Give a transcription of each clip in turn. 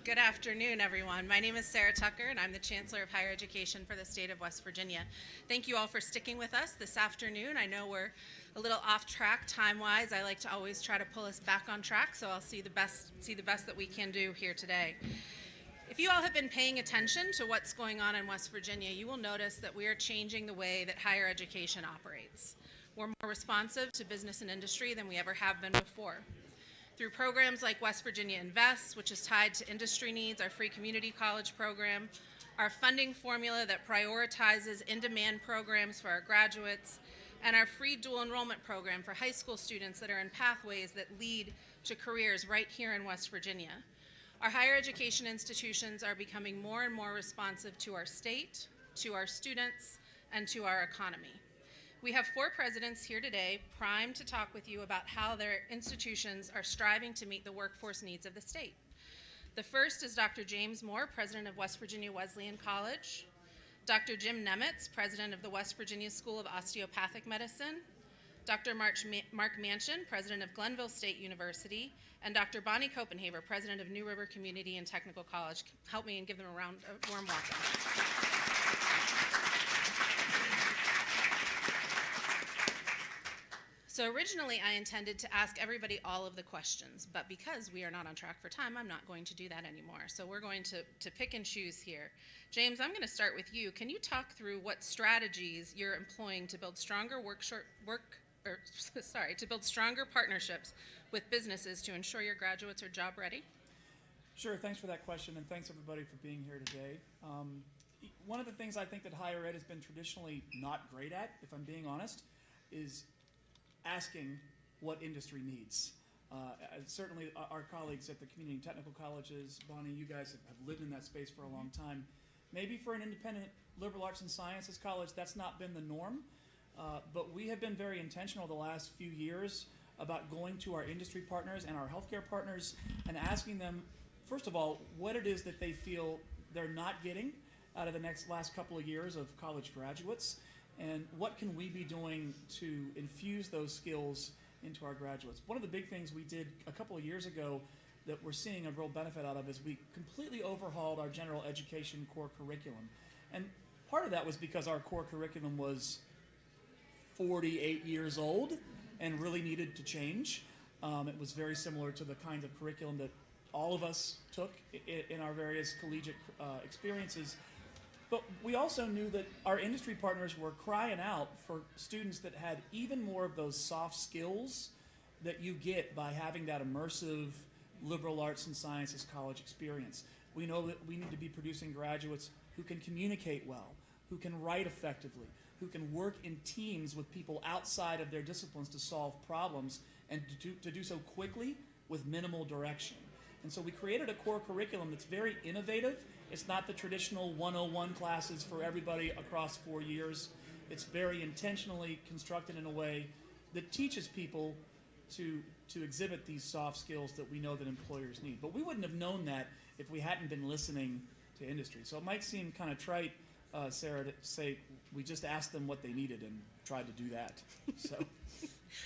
Good afternoon, everyone. My name is Sarah Tucker, and I'm the Chancellor of Higher Education for the state of West Virginia. Thank you all for sticking with us this afternoon. I know we're a little off track time-wise. I like to always try to pull us back on track, so I'll see the best that we can do here today. If you all have been paying attention to what's going on in West Virginia, you will notice that we are changing the way that higher education operates. We're more responsive to business and industry than we ever have been before. Through programs like West Virginia Invests, which is tied to industry needs, our free community college program, our funding formula that prioritizes in-demand programs for our graduates, and our free dual enrollment program for high school students that are in pathways that lead to careers right here in West Virginia. Our higher education institutions are becoming more and more responsive to our state, to our students, and to our economy. We have 4 presidents here today primed to talk with you about how their institutions are striving to meet the workforce needs of the state. The first is Dr. James Moore, president of West Virginia Wesleyan College, Dr. Jim Nemitz, president of the West Virginia School of Osteopathic Medicine, Dr. Mark Manchin, president of Glenville State University, and Dr. Bonnie Copenhaver, president of New River Community and Technical College. Help me and give them a warm welcome. So originally I intended to ask everybody all of the questions, but because we are not on track for time, I'm not going to do that anymore. So we're going to pick and choose here. James, I'm going to start with you. Can you talk through what strategies you're employing to build stronger build stronger partnerships with businesses to ensure your graduates are job ready? Sure, thanks for that question, and thanks everybody for being here today. One of the things I think that higher ed has been traditionally not great at, if I'm being honest, is asking what industry needs. Certainly our colleagues at the community and technical colleges, Bonnie, you guys have lived in that space for a long time. Maybe for an independent liberal arts and sciences college, that's not been the norm, but we have been very intentional the last few years about going to our industry partners and our healthcare partners and asking them, first of all, what it is that they feel they're not getting out of the last couple of years of college graduates, and what can we be doing to infuse those skills into our graduates. One of the big things we did a couple of years ago that we're seeing a real benefit out of is we completely overhauled our general education core curriculum. And part of that was because our core curriculum was 48 years old and really needed to change. It was very similar to the kind of curriculum that all of us took in our various collegiate experiences. But we also knew that our industry partners were crying out for students that had even more of those soft skills that you get by having that immersive liberal arts and sciences college experience. We know that we need to be producing graduates who can communicate well, who can write effectively, who can work in teams with people outside of their disciplines to solve problems and to do so quickly with minimal direction. And so we created a core curriculum that's very innovative. It's not the traditional 101 classes for everybody across 4 years. It's very intentionally constructed in a way that teaches people to exhibit these soft skills that we know that employers need. But we wouldn't have known that if we hadn't been listening to industry. So it might seem kind of trite, Sarah, to say we just asked them what they needed and tried to do that. So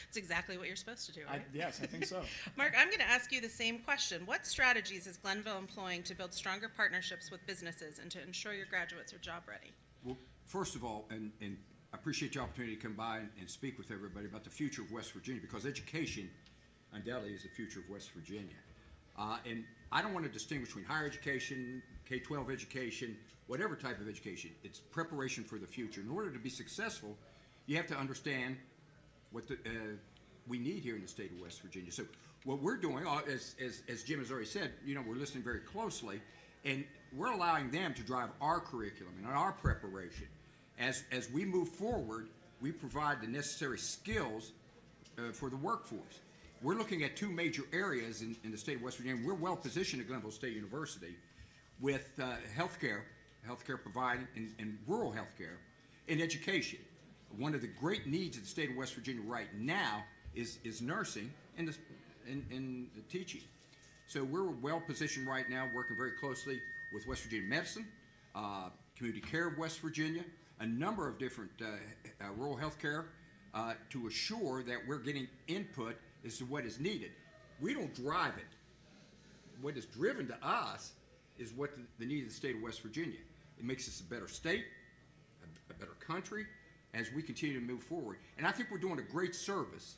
It's exactly what you're supposed to do, right? Yes, I think so. Mark, I'm going to ask you the same question. What strategies is Glenville employing to build stronger partnerships with businesses and to ensure your graduates are job ready? Well, first of all, and I appreciate the opportunity to come by and speak with everybody about the future of West Virginia, because education undoubtedly is the future of West Virginia. And I don't want to distinguish between higher education, K-12 education, whatever type of education. It's preparation for the future. In order to be successful, you have to understand what we need here in the state of West Virginia. So what we're doing, as Jim has already said, we're listening very closely, and we're allowing them to drive our curriculum and our preparation. As we move forward, we provide the necessary skills for the workforce. We're looking at 2 major areas in the state of West Virginia. We're well positioned at Glenville State University with healthcare providing, and rural healthcare, and education. One of the great needs of the state of West Virginia right now is nursing and teaching. So we're well positioned right now, working very closely with West Virginia Medicine, Community Care of West Virginia, a number of different rural health care to assure that we're getting input as to what is needed. We don't drive it. What is driven to us is what the need of the state of West Virginia. It makes us a better state, a better country, as we continue to move forward. And I think we're doing a great service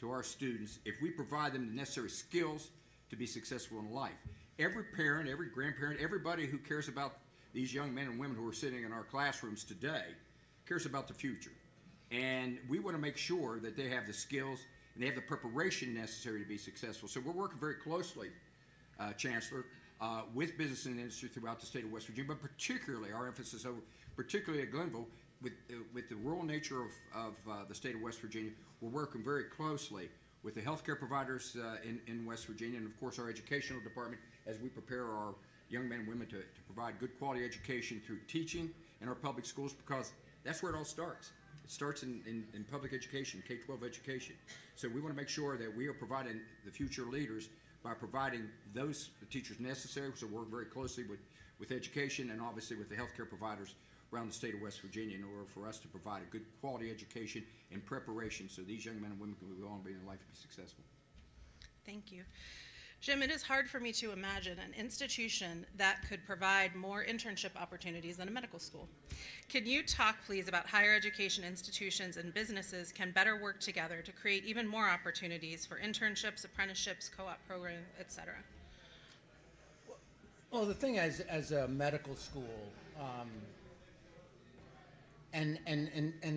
to our students if we provide them the necessary skills to be successful in life. Every parent, every grandparent, everybody who cares about these young men and women who are sitting in our classrooms today cares about the future. And we want to make sure that they have the skills and they have the preparation necessary to be successful. So we're working very closely, Chancellor, with business and industry throughout the state of West Virginia, but particularly our emphasis over, particularly at Glenville, with the rural nature of the state of West Virginia. We're working very closely with the healthcare providers in West Virginia, and of course our educational department, as we prepare our young men and women to provide good quality education through teaching in our public schools, because that's where it all starts. It starts in public education, K-12 education. So we want to make sure that we are providing the future leaders by providing those teachers necessary. So we work very closely with education and obviously with the healthcare providers around the state of West Virginia in order for us to provide a good quality education and preparation so these young men and women can go on in life and be successful. Thank you. Jim, it is hard for me to imagine an institution that could provide more internship opportunities than a medical school. Can you talk, please, about higher education institutions and businesses can better work together to create even more opportunities for internships, apprenticeships, co-op programs, et cetera? Well, the thing as a medical school, and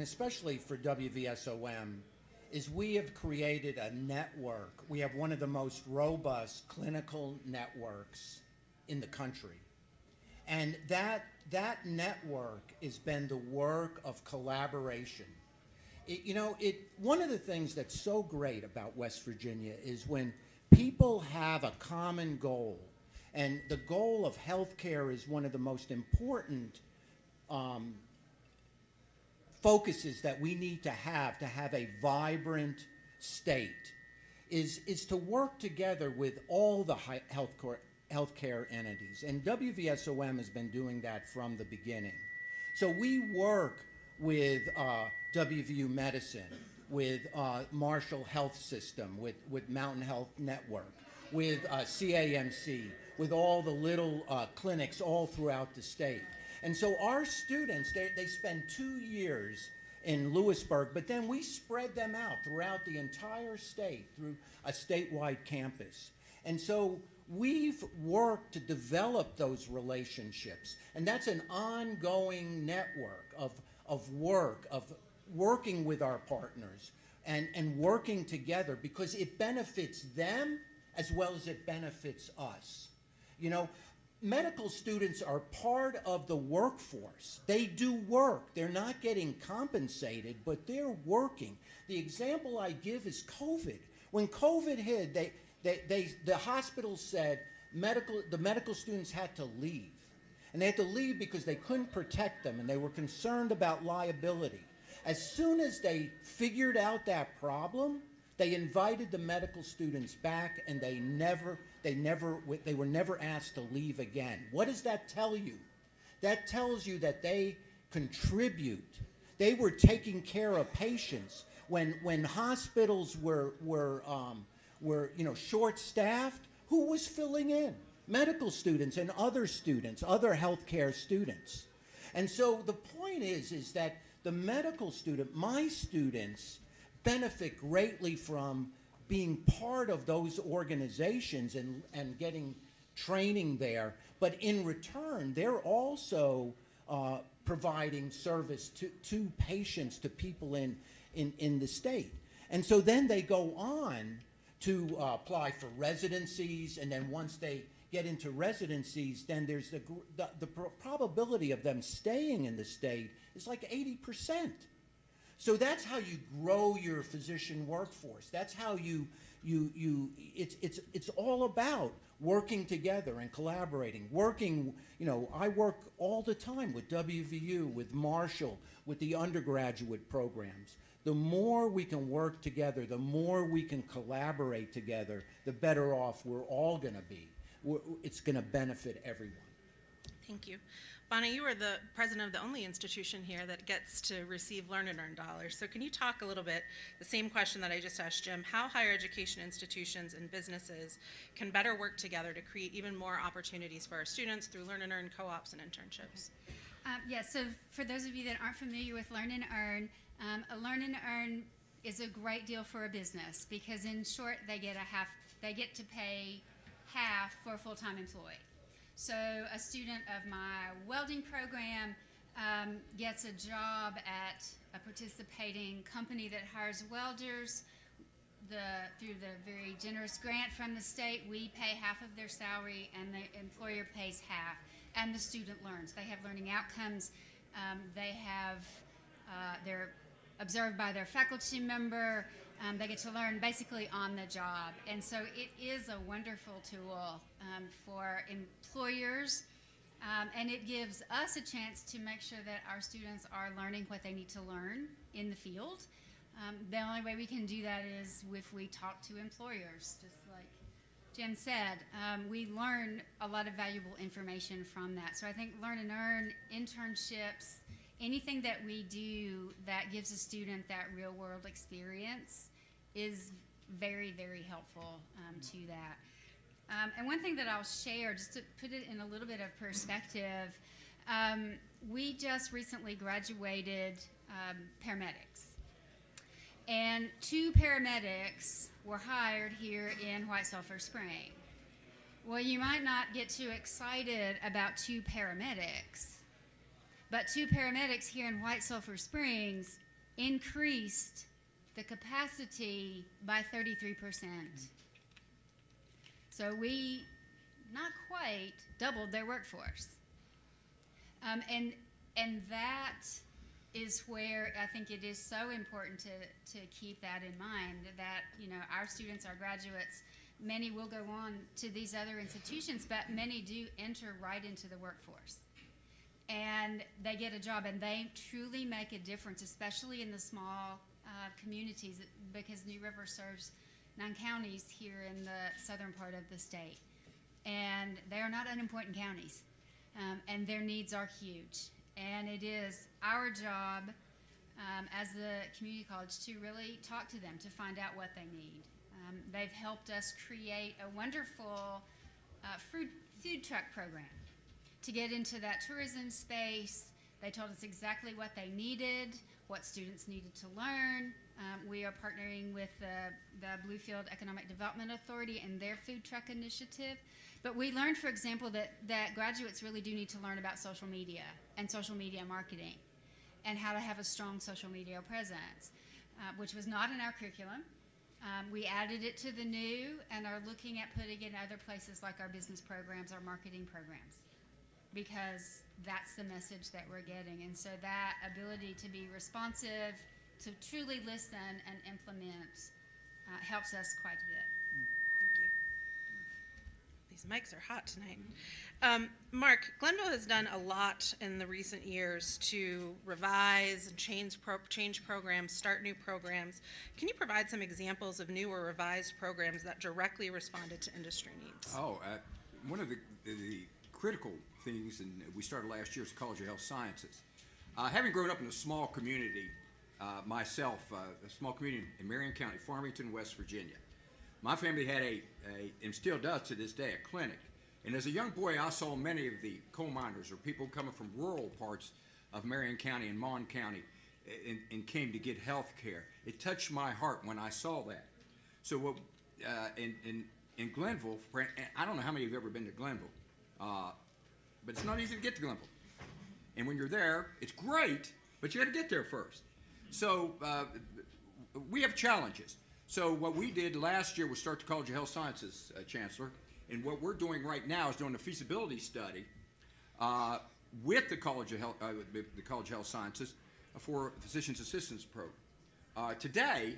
especially for WVSOM, is we have created a network. We have one of the most robust clinical networks in the country. And that network has been the work of collaboration. One of the things that's so great about West Virginia is when people have a common goal, and the goal of healthcare is one of the most important focuses that we need to have a vibrant state, is to work together with all the healthcare entities. And WVSOM has been doing that from the beginning. So we work with WVU Medicine, with Marshall Health System, with Mountain Health Network, with CAMC, with all the little clinics all throughout the state. And so our students, they spend 2 years in Lewisburg, but then we spread them out throughout the entire state through a statewide campus. And so we've worked to develop those relationships. And that's an ongoing network of working with our partners and working together, because it benefits them as well as it benefits us. Medical students are part of the workforce. They do work. They're not getting compensated, but they're working. The example I give is COVID. When COVID hit, the hospital said the medical students had to leave. And they had to leave because they couldn't protect them, and they were concerned about liability. As soon as they figured out that problem, they invited the medical students back, and they were never asked to leave again. What does that tell you? That tells you that they contribute. They were taking care of patients when hospitals were short-staffed. Who was filling in? Medical students and other students, other healthcare students. And so the point is that the medical student, my students, benefit greatly from being part of those organizations and getting training there. But in return, they're also providing service to patients, to people in the state. And so then they go on to apply for residencies, and then once they get into residencies, then there's the probability of them staying in the state is like 80%. So that's how you grow your physician workforce. That's how it's all about working together and collaborating. I work all the time with WVU, with Marshall, with the undergraduate programs. The more we can work together, the more we can collaborate together, the better off we're all going to be. It's going to benefit everyone. Thank you. Bonnie, you are the president of the only institution here that gets to receive Learn and Earn dollars. So can you talk a little bit, the same question that I just asked Jim, how higher education institutions and businesses can better work together to create even more opportunities for our students through Learn and Earn co-ops and internships? So for those of you that aren't familiar with Learn and Earn, a Learn and Earn is a great deal for a business because in short, they get to pay half for a full-time employee. So a student of my welding program gets a job at a participating company that hires welders. Through the very generous grant from the state, we pay half of their salary and the employer pays half, and the student learns. They have learning outcomes. They're observed by their faculty member. They get to learn basically on the job. And so it is a wonderful tool for employers, and it gives us a chance to make sure that our students are learning what they need to learn in the field. The only way we can do that is if we talk to employers, just like Jim said. We learn a lot of valuable information from that. So I think Learn and Earn, internships, anything that we do that gives a student that real world experience is very, very helpful to that. And one thing that I'll share, just to put it in a little bit of perspective, we just recently graduated paramedics. And 2 paramedics were hired here in White Sulphur Spring. Well, you might not get too excited about 2 paramedics, but 2 paramedics here in White Sulphur Springs increased the capacity by 33%. So we, not quite, doubled their workforce. And that is where I think it is so important to keep that in mind, that, you know, our students, our graduates, many will go on to these other institutions, but many do enter right into the workforce. And they get a job, and they truly make a difference, especially in the small communities, because New River serves 9 counties here in the southern part of the state. And they are not unimportant counties, and their needs are huge. And it is our job as the community college to really talk to them, to find out what they need. They've helped us create a wonderful food truck program to get into that tourism space. They told us exactly what they needed, what students needed to learn. We are partnering with the Bluefield Economic Development Authority and their food truck initiative. But we learned, for example, that graduates really do need to learn about social media and social media marketing and how to have a strong social media presence, which was not in our curriculum. We added it to the new and are looking at putting it in other places like our business programs, our marketing programs, because that's the message that we're getting. And so that ability to be responsive, to truly listen and implement helps us quite a bit. Thank you. These mics are hot tonight. Mark, Glenville has done a lot in the recent years to revise and change programs, start new programs. Can you provide some examples of new or revised programs that directly responded to industry needs? One of the critical things, and we started last year, is the College of Health Sciences. Having grown up in a small community myself, a small community in Marion County, Farmington, West Virginia, my family had and still does to this day, a clinic. And as a young boy, I saw many of the coal miners or people coming from rural parts of Marion County and Mon County and came to get health care. It touched my heart when I saw that. So in Glenville, I don't know how many of you have ever been to Glenville, but it's not easy to get to Glenville. And when you're there, it's great, but you got to get there first. So we have challenges. So what we did last year was start the College of Health Sciences, Chancellor, and what we're doing right now is doing a feasibility study with the College of Health Sciences for a physician's assistance program. Today,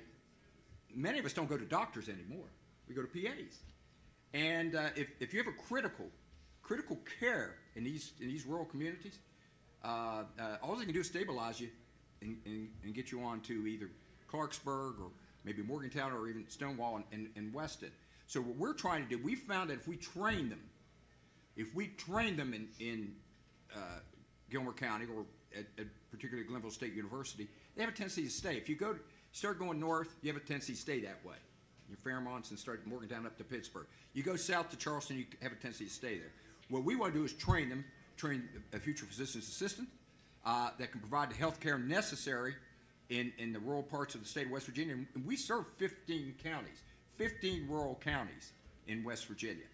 many of us don't go to doctors anymore. We go to PAs. And if you have a critical care in these rural communities, all they can do is stabilize you and get you on to either Clarksburg or maybe Morgantown or even Stonewall and Weston. So what we're trying to do, we found that if we train them in Gilmer County or at particularly Glenville State University, they have a tendency to stay. If you start going north, you have a tendency to stay that way. Your Fairmonts and start Morgantown up to Pittsburgh. You go south to Charleston, you have a tendency to stay there. What we want to do is train a future physician's assistant that can provide the health care necessary in the rural parts of the state of West Virginia. And we serve 15 counties, 15 rural counties in West Virginia.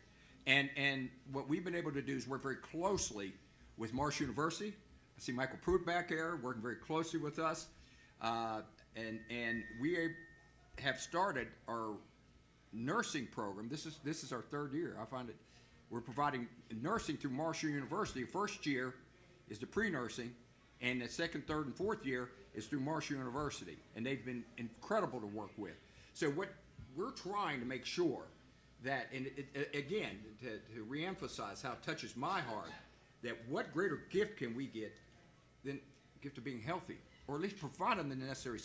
And what we've been able to do is work very closely with Marsh University. I see Michael Pruitt back there working very closely with us. And we have started our nursing program. This is our third year. I find it we're providing nursing through Marshall University. First year is the pre-nursing, and the second, third, and fourth year is through Marshall University. And they've been incredible to work with. So what we're trying to make sure that, and again, to reemphasize how it touches my heart, that what greater gift can we get than the gift of being healthy, or at least provide them the necessary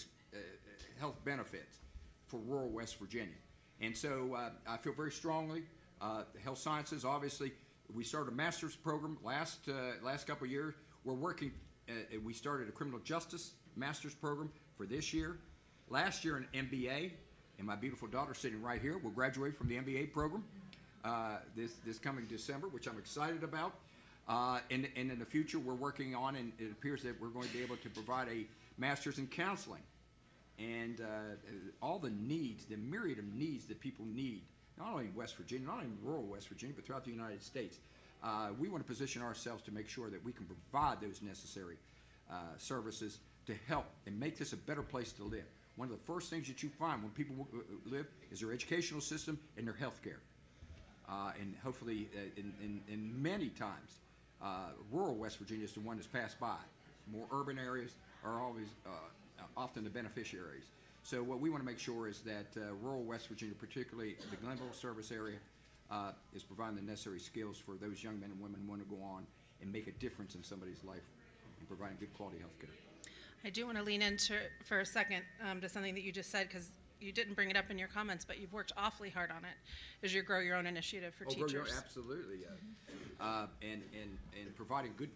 health benefits for rural West Virginia. And so I feel very strongly, the health sciences, obviously, we started a master's program last couple of years. We're working, we started a criminal justice master's program for this year. Last year, an MBA, and my beautiful daughter sitting right here will graduate from the MBA program this coming December, which I'm excited about. And in the future, we're working on, and it appears that we're going to be able to provide a master's in counseling. And all the needs, the myriad of needs that people need, not only in West Virginia, not only in rural West Virginia, but throughout the United States. We want to position ourselves to make sure that we can provide those necessary services to help and make this a better place to live. One of the first things that you find when people live is their educational system and their health care. And hopefully, in many times, rural West Virginia is the one that's passed by. More urban areas are always often the beneficiaries. So what we want to make sure is that rural West Virginia, particularly the Glenville service area, is providing the necessary skills for those young men and women who want to go on and make a difference in somebody's life and providing good quality health care. I do want to lean into for a second to something that you just said, because you didn't bring it up in your comments, but you've worked awfully hard on it, is your Grow Your Own initiative for teachers. Absolutely. And providing good,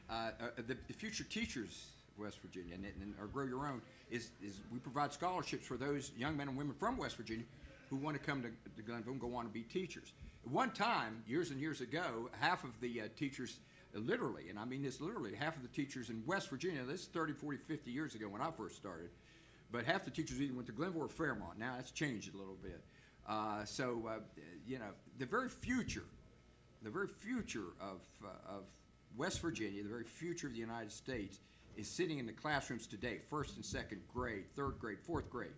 the future teachers of West Virginia and our Grow Your Own is we provide scholarships for those young men and women from West Virginia who want to come to Glenville and go on to be teachers. At one time, years and years ago, half of the teachers, literally, and I mean this literally, half of the teachers in West Virginia, this is 30, 40, 50 years ago when I first started, but half the teachers either went to Glenville or Fairmont. Now that's changed a little bit. You know, the very future of West Virginia, the very future of the United States, is sitting in the classrooms today, first and second grade, third grade, fourth grade.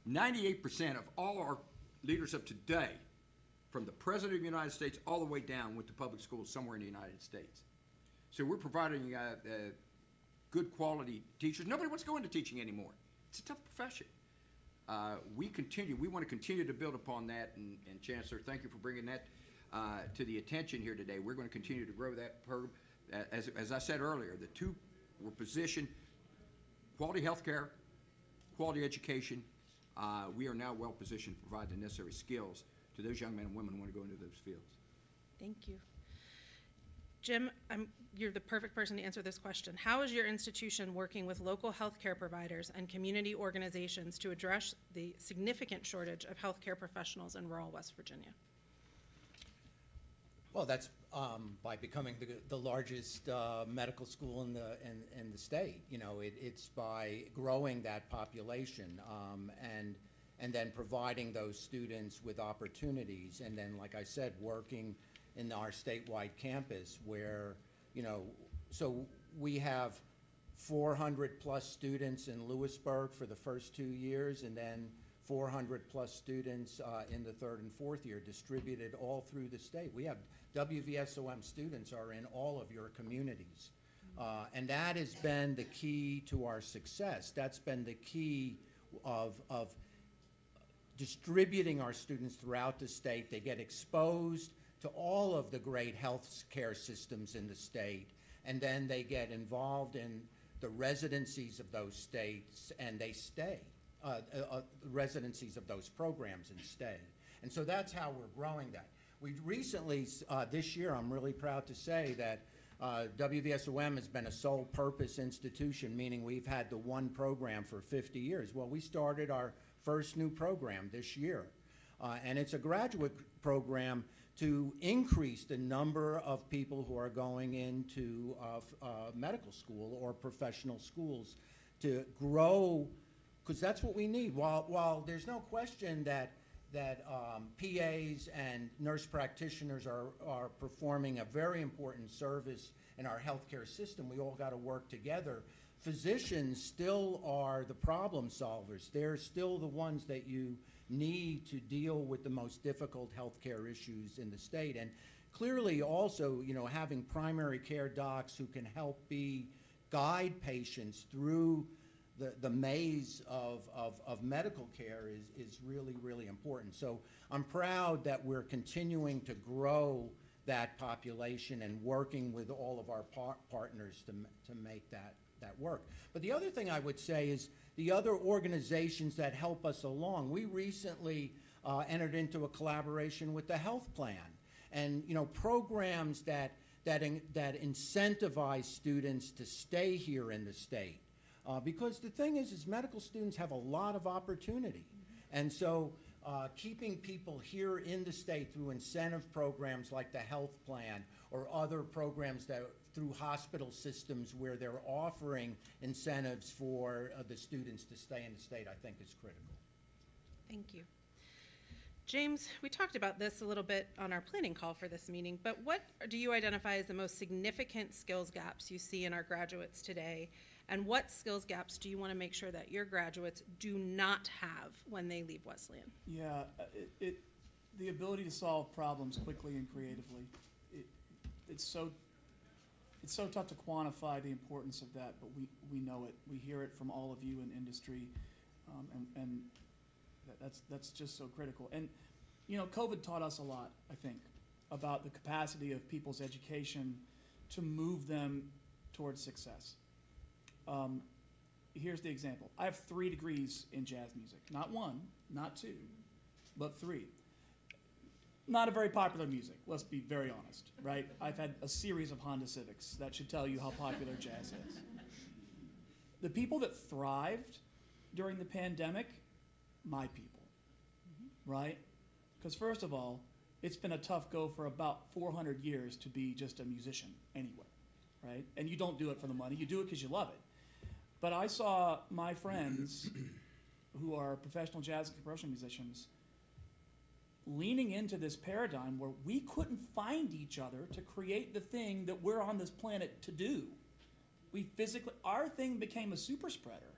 98% of all our leaders of today, from the President of the United States all the way down, went to public schools somewhere in the United States. So we're providing good quality teachers. Nobody wants to go into teaching anymore. It's a tough profession. We want to continue to build upon that, and Chancellor, thank you for bringing that to the attention here today. We're going to continue to grow that program. As I said earlier, the two were positioned: quality health care, quality education. We are now well positioned to provide the necessary skills to those young men and women who want to go into those fields. Thank you. Jim, you're the perfect person to answer this question. How is your institution working with local healthcare providers and community organizations to address the significant shortage of healthcare professionals in rural West Virginia? Well, that's by becoming the largest medical school in the state. You know, it's by growing that population and then providing those students with opportunities, and then, like I said, working in our statewide campus where, you know, so we have 400 plus students in Lewisburg for the first 2 years, and then 400 plus students in the third and fourth year distributed all through the state. We have WVSOM students are in all of your communities. And that has been the key to our success. That's been the key of distributing our students throughout the state. They get exposed to all of the great health care systems in the state, and then they get involved in the residencies of those states, and they stay, residencies of those programs and stay. And so that's how we're growing that. We recently, this year, I'm really proud to say that WVSOM has been a sole purpose institution, meaning we've had the one program for 50 years. Well, we started our first new program this year, and it's a graduate program to increase the number of people who are going into medical school or professional schools to grow, because that's what we need. While there's no question that PAs and nurse practitioners are performing a very important service in our healthcare system, we all got to work together. Physicians still are the problem solvers. They're still the ones that you need to deal with the most difficult healthcare issues in the state. And clearly also, having primary care docs who can help guide patients through the maze of medical care is really, really important. So I'm proud that we're continuing to grow that population and working with all of our partners to make that work. But the other thing I would say is the other organizations that help us along. We recently entered into a collaboration with the health plan, and programs that incentivize students to stay here in the state. Because the thing is medical students have a lot of opportunity. And so keeping people here in the state through incentive programs like the health plan or other programs through hospital systems where they're offering incentives for the students to stay in the state, I think is critical. Thank you. James, we talked about this a little bit on our planning call for this meeting, but what do you identify as the most significant skills gaps you see in our graduates today? And what skills gaps do you want to make sure that your graduates do not have when they leave Wesleyan? Yeah, the ability to solve problems quickly and creatively. It's so tough to quantify the importance of that, but we know it. We hear it from all of you in industry, and that's just so critical. And COVID taught us a lot, I think, about the capacity of people's education to move them towards success. Here's the example. I have 3 degrees in jazz music. Not 1, not 2, but 3. Not a very popular music, let's be very honest, right? I've had a series of Honda Civics. That should tell you how popular jazz is. The people that thrived during the pandemic, my people, right? Because first of all, it's been a tough go for about 400 years to be just a musician anywhere, right? And you don't do it for the money, you do it because you love it. But I saw my friends who are professional jazz and commercial musicians leaning into this paradigm where we couldn't find each other to create the thing that we're on this planet to do. Our thing became a super spreader.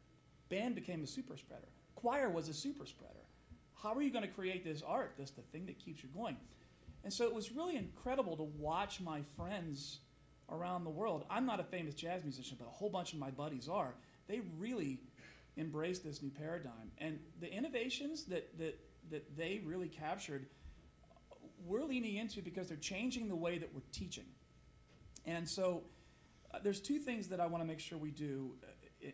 Band became a super spreader. Choir was a super spreader. How are you going to create this art, the thing that keeps you going? And so it was really incredible to watch my friends around the world. I'm not a famous jazz musician, but a whole bunch of my buddies are. They really embraced this new paradigm. And the innovations that they really captured, we're leaning into because they're changing the way that we're teaching. And so there's 2 things that I want to make sure we do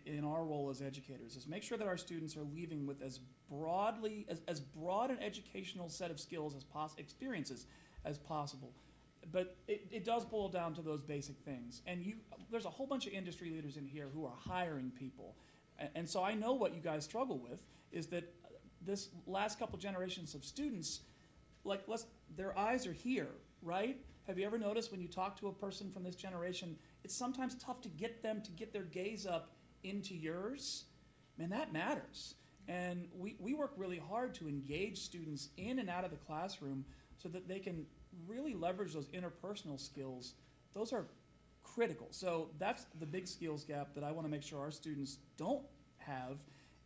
in our role as educators, is make sure that our students are leaving with as broad an educational set of skills experiences as possible. But it does boil down to those basic things. And there's a whole bunch of industry leaders in here who are hiring people. And so I know what you guys struggle with is that this last couple generations of students, their eyes are here, right? Have you ever noticed when you talk to a person from this generation, it's sometimes tough to get them to get their gaze up into yours? Man, that matters. And we work really hard to engage students in and out of the classroom so that they can really leverage those interpersonal skills. Those are critical. So that's the big skills gap that I want to make sure our students don't have,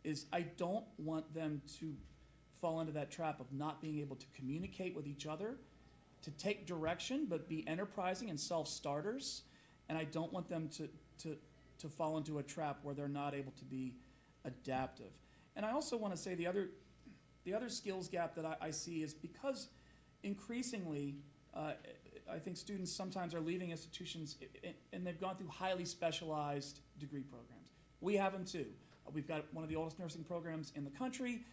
is I don't want them to fall into that trap of not being able to communicate with each other, to take direction, but be enterprising and self-starters. And I don't want them to fall into a trap where they're not able to be adaptive. And I also want to say the other skills gap that I see is because increasingly, I think students sometimes are leaving institutions and they've gone through highly specialized degree programs. We have them too. We've got one of the oldest nursing programs in the country.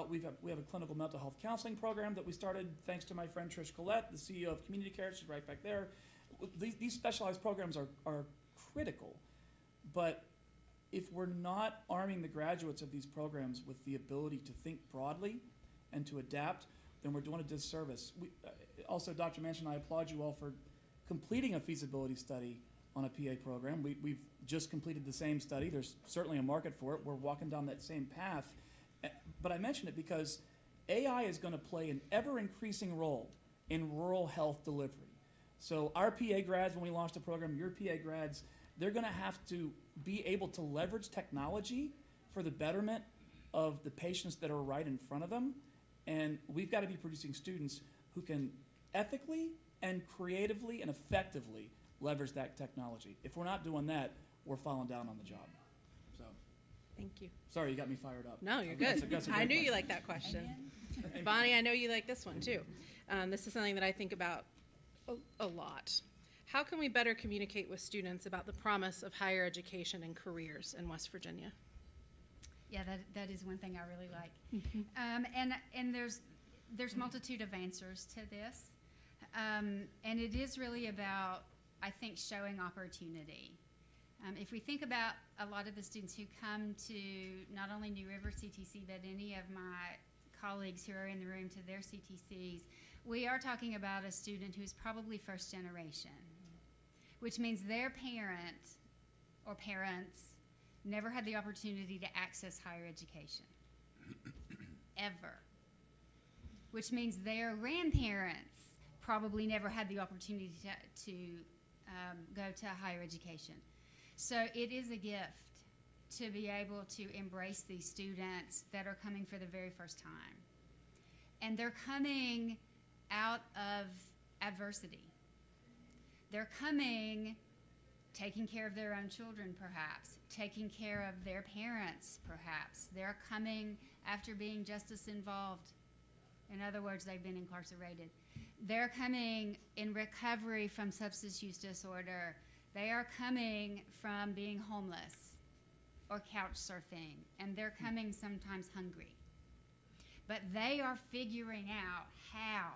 We have a clinical mental health counseling program that we started thanks to my friend Trish Collette, the CEO of Community Care. She's right back there. these specialized programs are critical, but if we're not arming the graduates of these programs with the ability to think broadly and to adapt, then we're doing a disservice. Also, Dr. Manchin, I applaud you all for completing a feasibility study on a PA program. We've just completed the same study. There's certainly a market for it. We're walking down that same path. But I mention it because AI is going to play an ever-increasing role in rural health delivery. So our PA grads, when we launch the program, your PA grads, they're going to have to be able to leverage technology for the betterment of the patients that are right in front of them. And we've got to be producing students who can ethically and creatively and effectively leverage that technology. If we're not doing that, we're falling down on the job. So, Thank you. sorry, you got me fired up. No, you're That's good. that's a I great knew you question. liked that question. Bonnie, I know you like this one too. This is something that I think about a lot. How can we better communicate with students about the promise of higher education and careers in West Virginia? Yeah, that is one thing I really like. And there's multitude of answers to this. And it is really about, I think, showing opportunity. If we think about a lot of the students who come to not only New River CTC, but any of my colleagues who are in the room to their CTCs, we are talking about a student who's probably first generation, which means their parent or parents never had the opportunity to access higher education, ever. Which means their grandparents probably never had the opportunity to go to higher education. So it is a gift to be able to embrace these students that are coming for the very first time. And they're coming out of adversity. They're coming taking care of their own children, perhaps, taking care of their parents, perhaps. They're coming after being justice involved. In other words, they've been incarcerated. They're coming in recovery from substance use disorder. They are coming from being homeless or couch surfing, and they're coming sometimes hungry. But they are figuring out how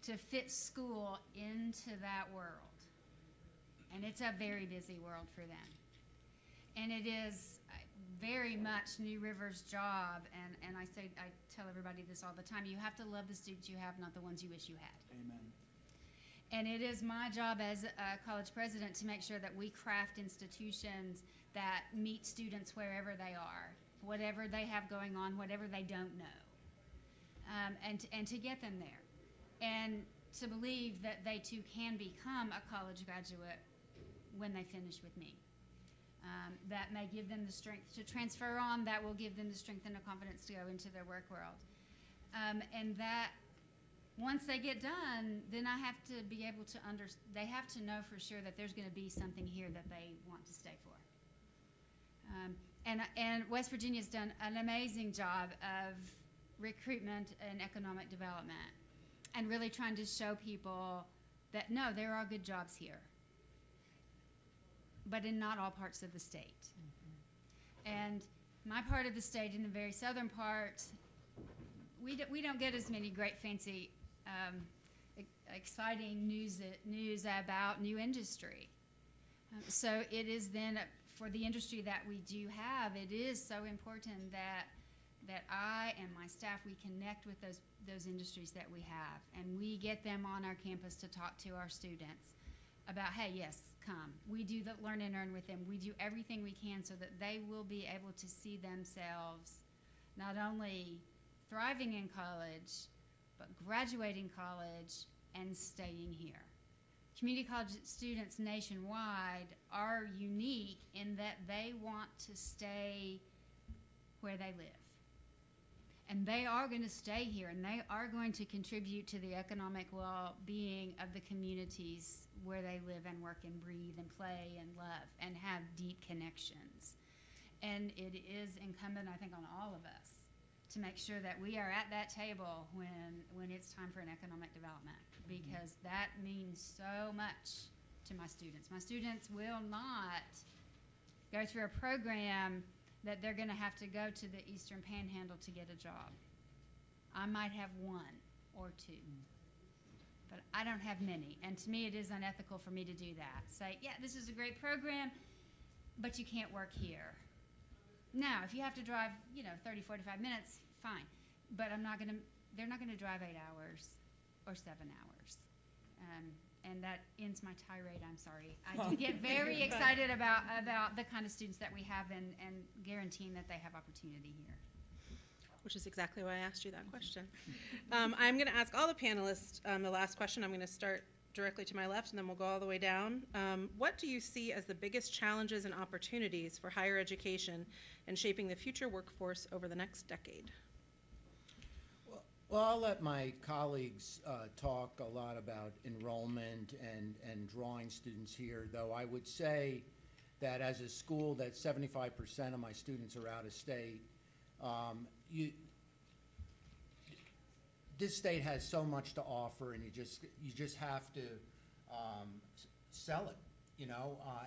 to fit school into that world. And it's a very busy world for them. And it is very much New River's job, and I tell everybody this all the time, you have to love the students you have, not the ones you wish you had. Amen. And it is my job as a college president to make sure that we craft institutions that meet students wherever they are, whatever they have going on, whatever they don't know, and to get them there. And to believe that they too can become a college graduate when they finish with me. That may give them the strength to transfer on, that will give them the strength and the confidence to go into their work world. And that once they get done, then I have to be able to they have to know for sure that there's going to be something here that they want to stay for. And West Virginia's done an amazing job of recruitment and economic development, and really trying to show people that no, there are good jobs here, but in not all parts of the state. And my part of the state, in the very southern part, we don't get as many great fancy exciting news about new industry. So it is then, for the industry that we do have, it is so important that I and my staff, we connect with those industries that we have, and we get them on our campus to talk to our students about, hey, yes, come. We do the learn and earn with them. We do everything we can so that they will be able to see themselves not only thriving in college, but graduating college and staying here. Community college students nationwide are unique in that they want to stay where they live. And they are going to stay here, and they are going to contribute to the economic well-being of the communities where they live and work and breathe and play and love and have deep connections. And it is incumbent, I think, on all of us to make sure that we are at that table when it's time for an economic development, because that means so much to my students. My students will not go through a program that they're going to have to go to the Eastern Panhandle to get a job. I might have one or two. but I don't have many. And to me, it is unethical for me to do that. Say, yeah, this is a great program, but you can't work here. Now, if you have to drive, 30, 45 minutes, fine. But they're not gonna drive 8 hours or 7 hours. And that ends my tirade, I'm sorry. I do get very excited about the kind of students that we have and guaranteeing that they have opportunity here. Which is exactly why I asked you that question. I'm going to ask all the panelists the last question. I'm going to start directly to my left, and then we'll go all the way down. What do you see as the biggest challenges and opportunities for higher education and shaping the future workforce over the next decade? Well, I'll let my colleagues talk a lot about enrollment and drawing students here, though I would say that as a school that 75% of my students are out of state, this state has so much to offer, and you just have to sell it,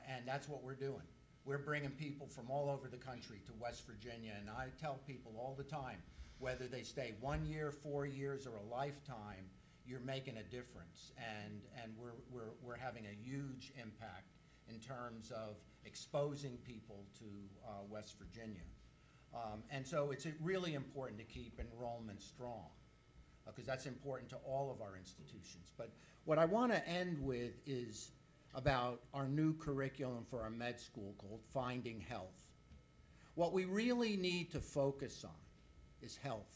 and that's what we're doing. We're bringing people from all over the country to West Virginia, and I tell people all the time, whether they stay 1 year, 4 years, or a lifetime, you're making a difference, and we're having a huge impact in terms of exposing people to West Virginia. And so it's really important to keep enrollment strong, because that's important to all of our institutions. But what I want to end with is about our new curriculum for our med school called Finding Health. What we really need to focus on is health.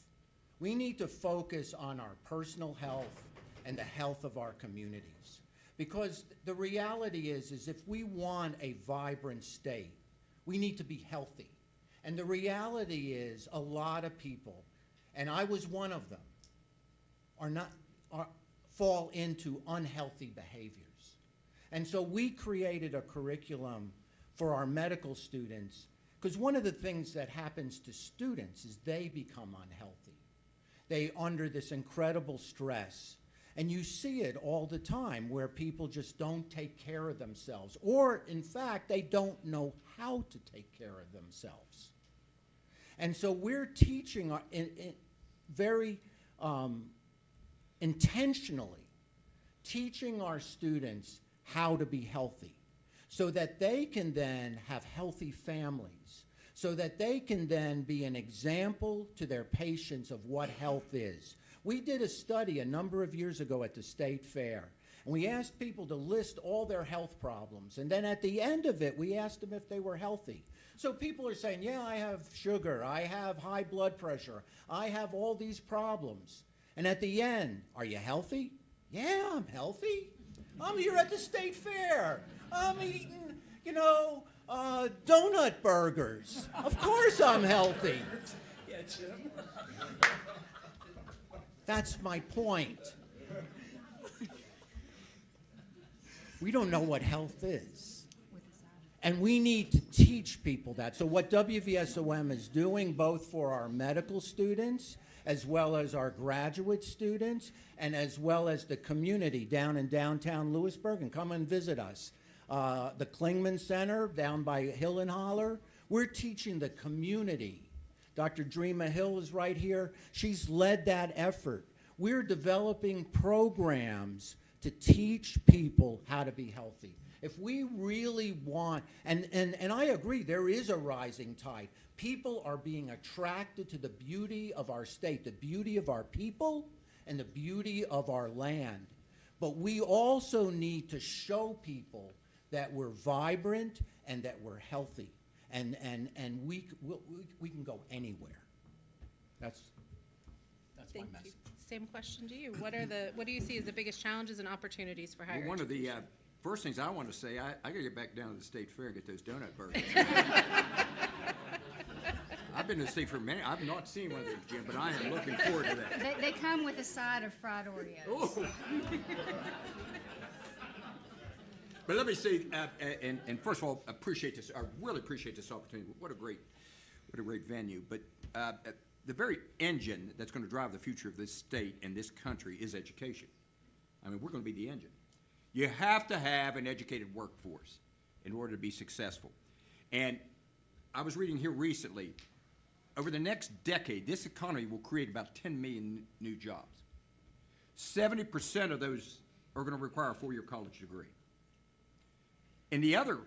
We need to focus on our personal health and the health of our communities. Because the reality is if we want a vibrant state, we need to be healthy. And the reality is a lot of people, and I was one of them, fall into unhealthy behaviors. And so we created a curriculum for our medical students, because one of the things that happens to students is they become unhealthy. They under this incredible stress. And you see it all the time where people just don't take care of themselves, or in fact, they don't know how to take care of themselves. And so we're teaching very intentionally, teaching our students how to be healthy so that they can then have healthy families, so that they can then be an example to their patients of what health is. We did a study a number of years ago at the State Fair, and we asked people to list all their health problems, and then at the end of it, we asked them if they were healthy. So people are saying, yeah, I have sugar, I have high blood pressure, I have all these problems. And at the end, are you healthy? Yeah, I'm healthy. I'm here at the State Fair. I'm eating, donut burgers. Of course I'm healthy. Yeah, Jim. That's my point. We don't know what health is. And we need to teach people that. So what WVSOM is doing, both for our medical students, as well as our graduate students, and as well as the community down in downtown Lewisburg, and come and visit us. The Klingman Center down by Hill and Holler, we're teaching the community. Dr. Dreama Hill is right here. She's led that effort. We're developing programs to teach people how to be healthy. If we really want, and I agree, there is a rising tide. People are being attracted to the beauty of our state, the beauty of our people, and the beauty of our land. But we also need to show people that we're vibrant and that we're healthy, and we can go anywhere. That's Thank my you. message. Same question to you. What do you see as the biggest challenges and opportunities for higher Well, one of education? the first things I want to say, I got to get back down to the State Fair and get those donut burgers. I've been to the State Fair many. I've not seen one of those, Jim, but I am looking forward to that. They come with a side of fried Oreos. Oh. But let me say, and first of all, appreciate this. I really appreciate this opportunity. What a great venue. But the very engine that's going to drive the future of this state and this country is education. I mean, we're going to be the engine. You have to have an educated workforce in order to be successful. And I was reading here recently, over the next decade, this economy will create about 10 million new jobs. 70% of those are going to require a 4-year college degree. And the other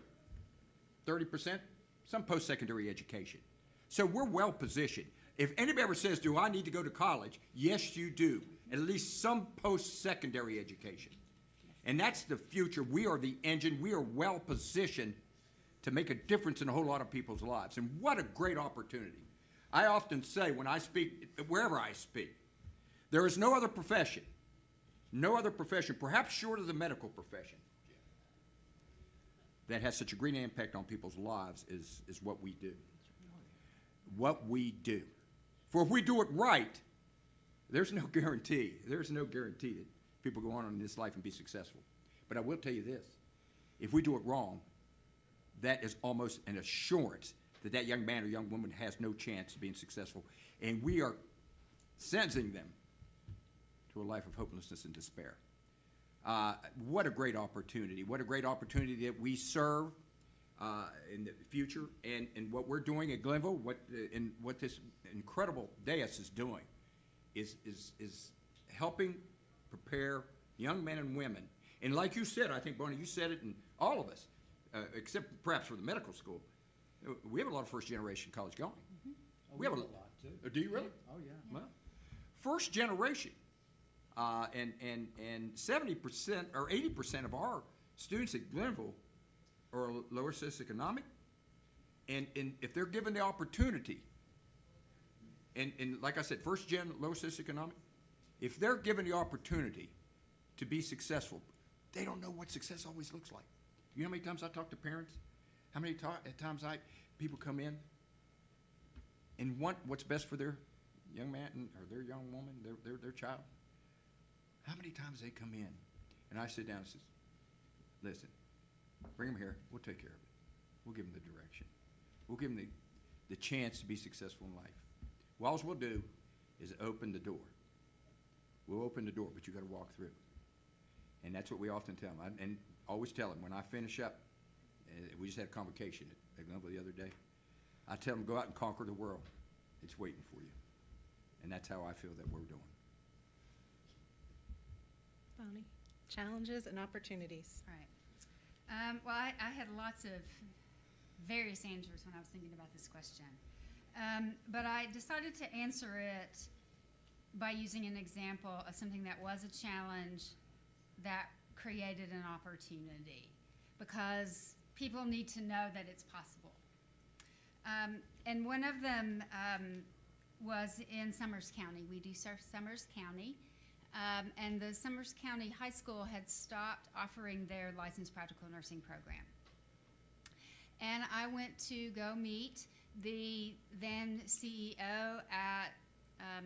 30%, some post-secondary education. So we're well positioned. If anybody ever says, do I need to go to college? Yes, you do. At least some post-secondary education. And that's the future. We are the engine. We are well positioned to make a difference in a whole lot of people's lives. And what a great opportunity. I often say when I speak, wherever I speak, there is no other profession, perhaps short of the medical profession, that has such a great impact on people's lives is what we do. What we do. For if we do it right, there's no guarantee. There's no guarantee that people go on in this life and be successful. But I will tell you this. If we do it wrong, that is almost an assurance that that young man or young woman has no chance of being successful. And we are sentencing them to a life of hopelessness and despair. What a great opportunity. What a great opportunity that we serve in the future, and what we're doing at Glenville, what this incredible dais is doing is helping prepare young men and women. And like you said, I think, Bonnie, you said it, and all of us, except perhaps for the medical school, we have a lot of first-generation college going. Oh, We have a lot too. Do you really? Oh, yeah. Well, first generation, and 70% or 80% of our students at Glenville are lower socioeconomic, and if they're given the opportunity, and like I said, first gen, lower socioeconomic, if they're given the opportunity to be successful, they don't know what success always looks like. You know how many times I talk to parents? How many times people come in and want what's best for their young man or their young woman, their child? How many times they come in and I sit down and say, listen, bring them here, we'll take care of it. We'll give them the direction. We'll give them the chance to be successful in life. Well, all we'll do is open the door. We'll open the door, but you got to walk through. And that's what we often tell them. And always tell them when I finish up, we just had a convocation at Glenville the other day. I tell them, go out and conquer the world. It's waiting for you. And that's how I feel that we're doing. Bonnie, challenges and opportunities. Right. Well, I had lots of various answers when I was thinking about this question. But I decided to answer it by using an example of something that was a challenge that created an opportunity, because people need to know that it's possible. And one of them was in Summers County. We do serve Summers County. And the Summers County High School had stopped offering their licensed practical nursing program. And I went to go meet the then CEO at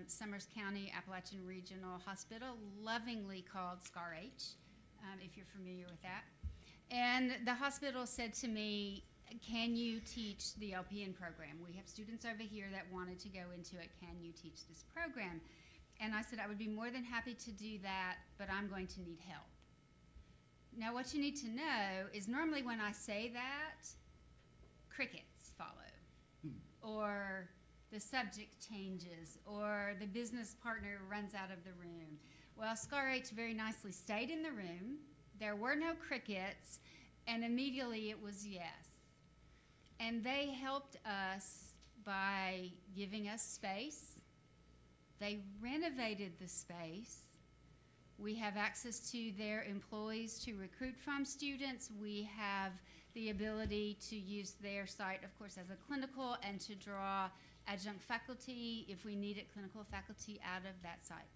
Summers County Appalachian Regional Hospital, lovingly called SCAR-H, if you're familiar with that. And the hospital said to me, can you teach the LPN program? We have students over here that wanted to go into it. Can you teach this program? And I said, I would be more than happy to do that, but I'm going to need help. Now, what you need to know is normally when I say that, crickets follow, or the subject changes, or the business partner runs out of the room. Well, SCAR-H very nicely stayed in the room. There were no crickets, and immediately it was yes. And they helped us by giving us space. They renovated the space. We have access to their employees to recruit from students. We have the ability to use their site, of course, as a clinical, and to draw adjunct faculty, if we needed clinical faculty, out of that site.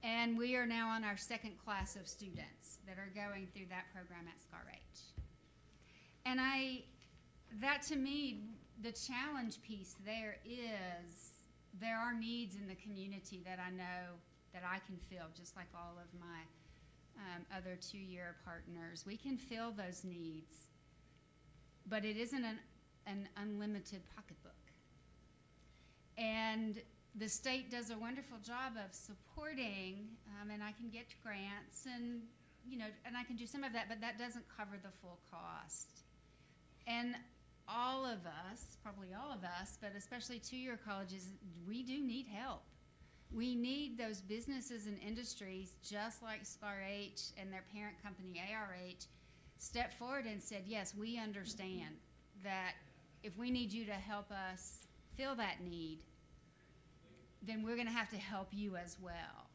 And we are now on our second class of students that are going through that program at SCAR-H. And that to me, the challenge piece there is, there are needs in the community that I know that I can fill, just like all of my other two-year partners. We can fill those needs, but it isn't an unlimited pocketbook. And the state does a wonderful job of supporting, and I can get grants and I can do some of that, but that doesn't cover the full cost. And all of us, probably all of us, but especially two-year colleges, we do need help. We need those businesses and industries, just like SCAR-H and their parent company, ARH, step forward and said, yes, we understand that if we need you to help us fill that need, then we're going to have to help you as well.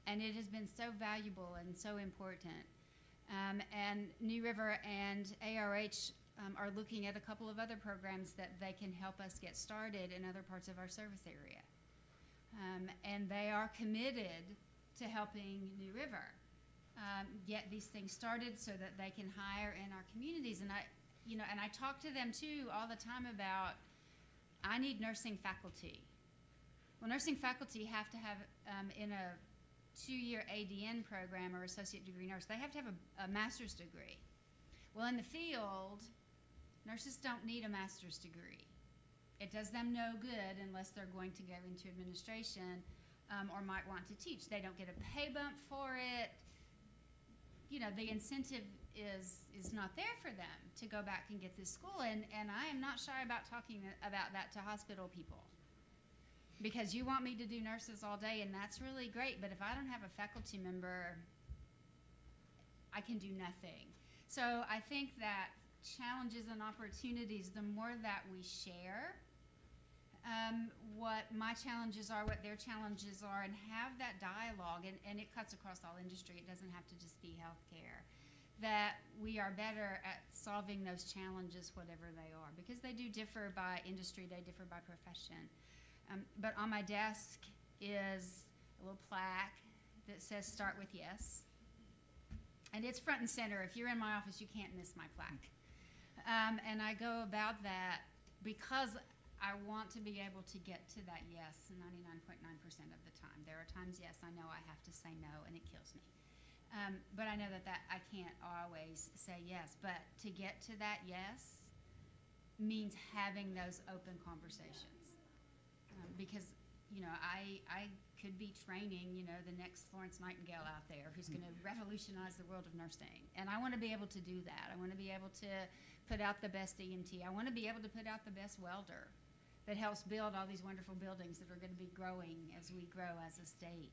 And it has been so valuable and so important. And New River and ARH are looking at a couple of other programs that they can help us get started in other parts of our service area. And they are committed to helping New River get these things started so that they can hire in our communities. And I talk to them too all the time about, I need nursing faculty. Well, nursing faculty have to have in a 2-year ADN program or associate degree nurse, they have to have a master's degree. Well, in the field, nurses don't need a master's degree. It does them no good unless they're going to go into administration or might want to teach. They don't get a pay bump for it. You know, the incentive is not there for them to go back and get this school. And I am not shy about talking about that to hospital people. Because you want me to do nurses all day, and that's really great, but if I don't have a faculty member, I can do nothing. So I think that challenges and opportunities, the more that we share what my challenges are, what their challenges are, and have that dialogue, and it cuts across all industry. It doesn't have to just be healthcare. That we are better at solving those challenges, whatever they are, because they do differ by industry, they differ by profession. But on my desk is a little plaque that says "Start with Yes," and it's front and center. If you're in my office, you can't miss my plaque. And I go about that because I want to be able to get to that yes 99.9% of the time. There are times, yes, I know I have to say no, and it kills me. But I know that I can't always say yes. But to get to that yes means having those open conversations. Because, you know, I could be training, you know, the next Florence Nightingale out there who's going to revolutionize the world of nursing. And I want to be able to do that. I want to be able to put out the best EMT. I want to be able to put out the best welder that helps build all these wonderful buildings that are going to be growing as we grow as a state.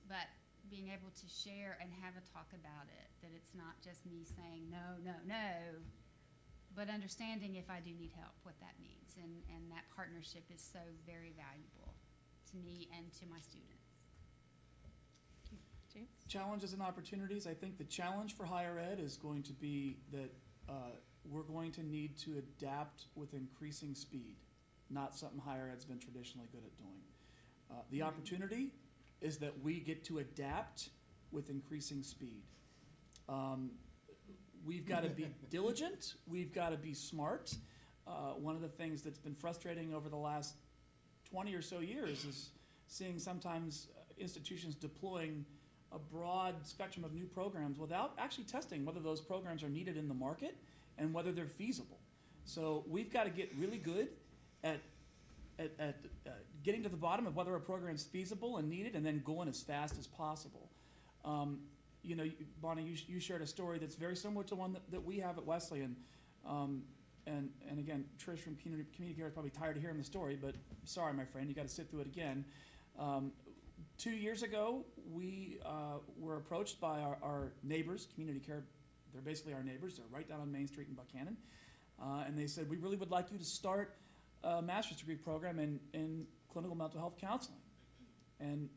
But being able to share and have a talk about it, that it's not just me saying no, no, no, but understanding if I do need help, what that means. And that partnership is so very valuable to me and to my students. James? Challenges and opportunities. I think the challenge for higher ed is going to be that we're going to need to adapt with increasing speed, not something higher ed's been traditionally good at doing. The opportunity is that we get to adapt with increasing speed. We've got to be diligent. We've got to be smart. One of the things that's been frustrating over the last 20 or so years is seeing sometimes institutions deploying a broad spectrum of new programs without actually testing whether those programs are needed in the market and whether they're feasible. So we've got to get really good at getting to the bottom of whether a program is feasible and needed, and then going as fast as possible. You know, Bonnie, you shared a story that's very similar to one that we have at Wesleyan. And again, Trish from Community Care is probably tired of hearing the story, but sorry, my friend, you got to sit through it again. 2 years ago, we were approached by our neighbors, Community Care. They're basically our neighbors. They're right down on Main Street in Buchanan. And they said, we really would like you to start a master's degree program in clinical mental health counseling. And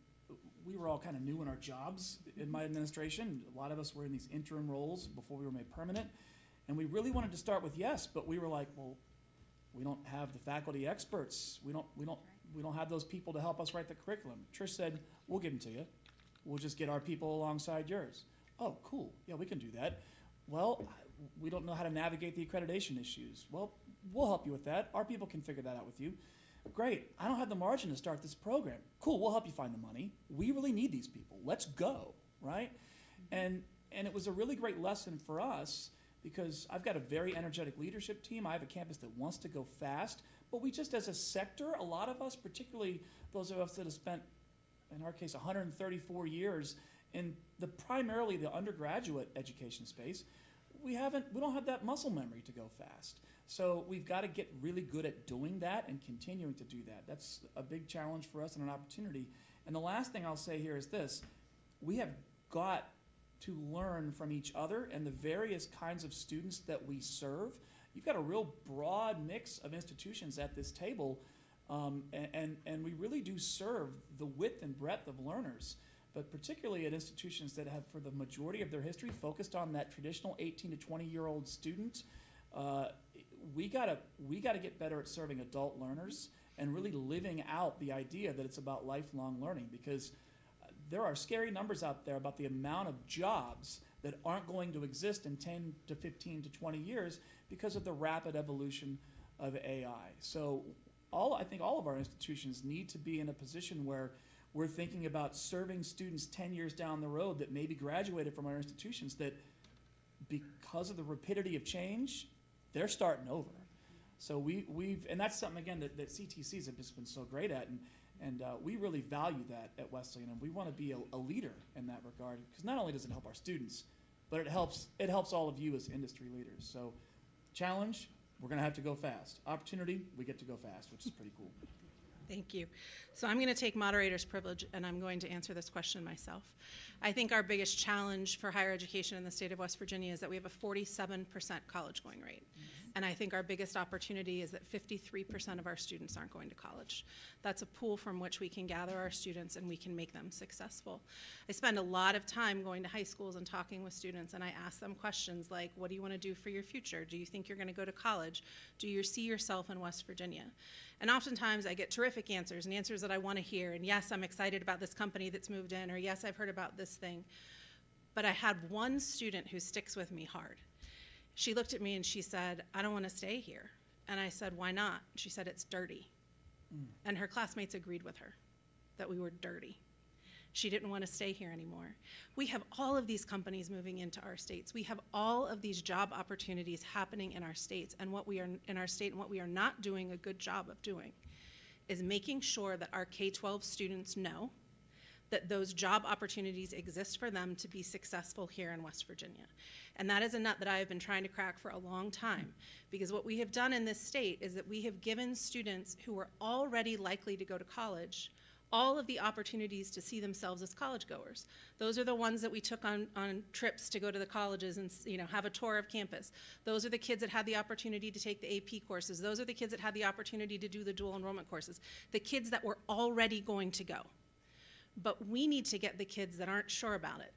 we were all kind of new in our jobs in my administration. A lot of us were in these interim roles before we were made permanent. And we really wanted to start with yes, but we were like, well, we don't have the faculty experts. We don't have those people to help us write the curriculum. Trish said, we'll give them to you. We'll just get our people alongside yours. Oh, cool. Yeah, we can do that. Well, we don't know how to navigate the accreditation issues. Well, we'll help you with that. Our people can figure that out with you. Great. I don't have the margin to start this program. Cool. We'll help you find the money. We really need these people. Let's go. Right? And it was a really great lesson for us, because I've got a very energetic leadership team. I have a campus that wants to go fast, but we just, as a sector, a lot of us, particularly those of us that have spent, in our case, 134 years in primarily the undergraduate education space, we don't have that muscle memory to go fast. So we've got to get really good at doing that and continuing to do that. That's a big challenge for us and an opportunity. And the last thing I'll say here is this: we have got to learn from each other and the various kinds of students that we serve. You've got a real broad mix of institutions at this table, and we really do serve the width and breadth of learners, but particularly at institutions that have, for the majority of their history, focused on that traditional 18 to 20-year-old student. We gotta get better at serving adult learners and really living out the idea that it's about lifelong learning, because there are scary numbers out there about the amount of jobs that aren't going to exist in 10 to 15 to 20 years because of the rapid evolution of AI. So I think all of our institutions need to be in a position where we're thinking about serving students 10 years down the road that maybe graduated from our institutions that, because of the rapidity of change, they're starting over. So and that's something, again, that CTCs have just been so great at, and we really value that at Wesleyan, and we want to be a leader in that regard, because not only does it help our students, but it helps all of you as industry leaders. So challenge, we're going to have to go fast. Opportunity, we get to go fast, which is pretty cool. Thank you. So I'm going to take moderator's privilege, and I'm going to answer this question myself. I think our biggest challenge for higher education in the state of West Virginia is that we have a 47% college going rate. And I think our biggest opportunity is that 53% of our students aren't going to college. That's a pool from which we can gather our students and we can make them successful. I spend a lot of time going to high schools and talking with students, and I ask them questions like, what do you want to do for your future? Do you think you're going to go to college? Do you see yourself in West Virginia? And oftentimes I get terrific answers, and answers that I want to hear. And yes, I'm excited about this company that's moved in, or yes, I've heard about this thing. But I had one student who sticks with me hard. She looked at me and she said, I don't want to stay here. And I said, why not? She said, it's dirty. And her classmates agreed with her that we were dirty. She didn't want to stay here anymore. We have all of these companies moving into our states. We have all of these job opportunities happening in our states, and what we are not doing a good job of doing is making sure that our K-12 students know that those job opportunities exist for them to be successful here in West Virginia. And that is a nut that I have been trying to crack for a long time, because what we have done in this state is that we have given students who are already likely to go to college all of the opportunities to see themselves as college goers. Those are the ones that we took on trips to go to the colleges and have a tour of campus. Those are the kids that had the opportunity to take the AP courses. Those are the kids that had the opportunity to do the dual enrollment courses. The kids that were already going to go. But we need to get the kids that aren't sure about it,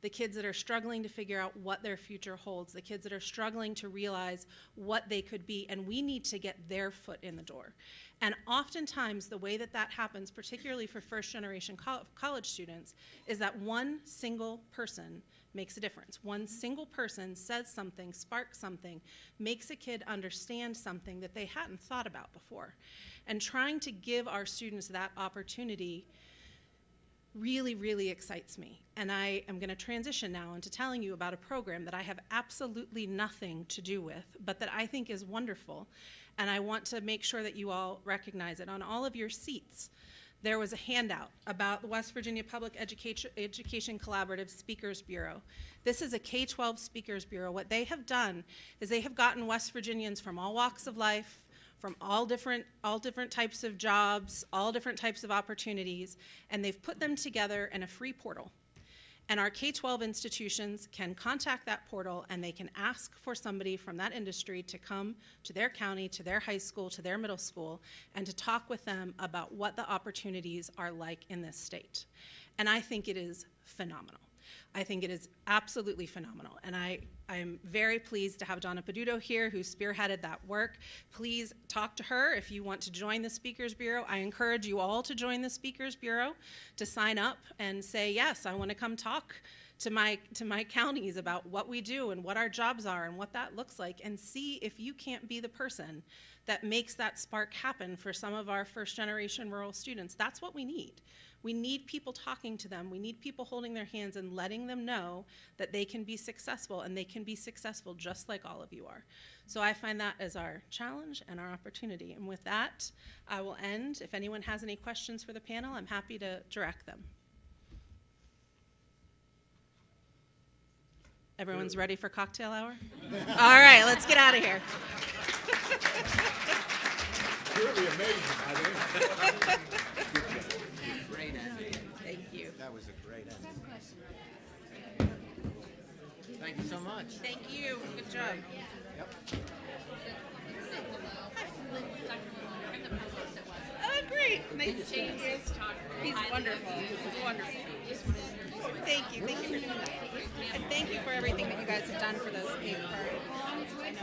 the kids that are struggling to figure out what their future holds, the kids that are struggling to realize what they could be, and we need to get their foot in the door. And oftentimes the way that happens, particularly for first-generation college students, is that one single person makes a difference. One single person says something, sparks something, makes a kid understand something that they hadn't thought about before. And trying to give our students that opportunity really, really excites me. And I am going to transition now into telling you about a program that I have absolutely nothing to do with, but that I think is wonderful. And I want to make sure that you all recognize it. On all of your seats, there was a handout about the West Virginia Public Education Collaborative Speakers Bureau. This is a K-12 Speakers Bureau. What they have done is they have gotten West Virginians from all walks of life, from all different types of jobs, all different types of opportunities, and they've put them together in a free portal. And our K-12 institutions can contact that portal, and they can ask for somebody from that industry to come to their county, to their high school, to their middle school, and to talk with them about what the opportunities are like in this state. And I think it is phenomenal. I think it is absolutely phenomenal. And I'm very pleased to have Donna Peduto here, who spearheaded that work. Please talk to her if you want to join the Speakers Bureau. I encourage you all to join the Speakers Bureau, to sign up and say, yes, I want to come talk to my counties about what we do and what our jobs are and what that looks like, and see if you can't be the person that makes that spark happen for some of our first-generation rural students. That's what we need. We need people talking to them. We need people holding their hands and letting them know that they can be successful, and they can be successful just like all of you are. So I find that as our challenge and our opportunity. And with that, I will end. If anyone has any questions for the panel, I'm happy to direct them. Everyone's ready for cocktail hour? All right, let's get out of here. Truly amazing, I think. Thank you. That was a great answer. Thank you so much. Thank you. Good job. Oh, great. Nice to meet you. He's wonderful. He's wonderful. Thank you. Thank you for doing that. And thank you for everything that you guys have done for those paper. I know.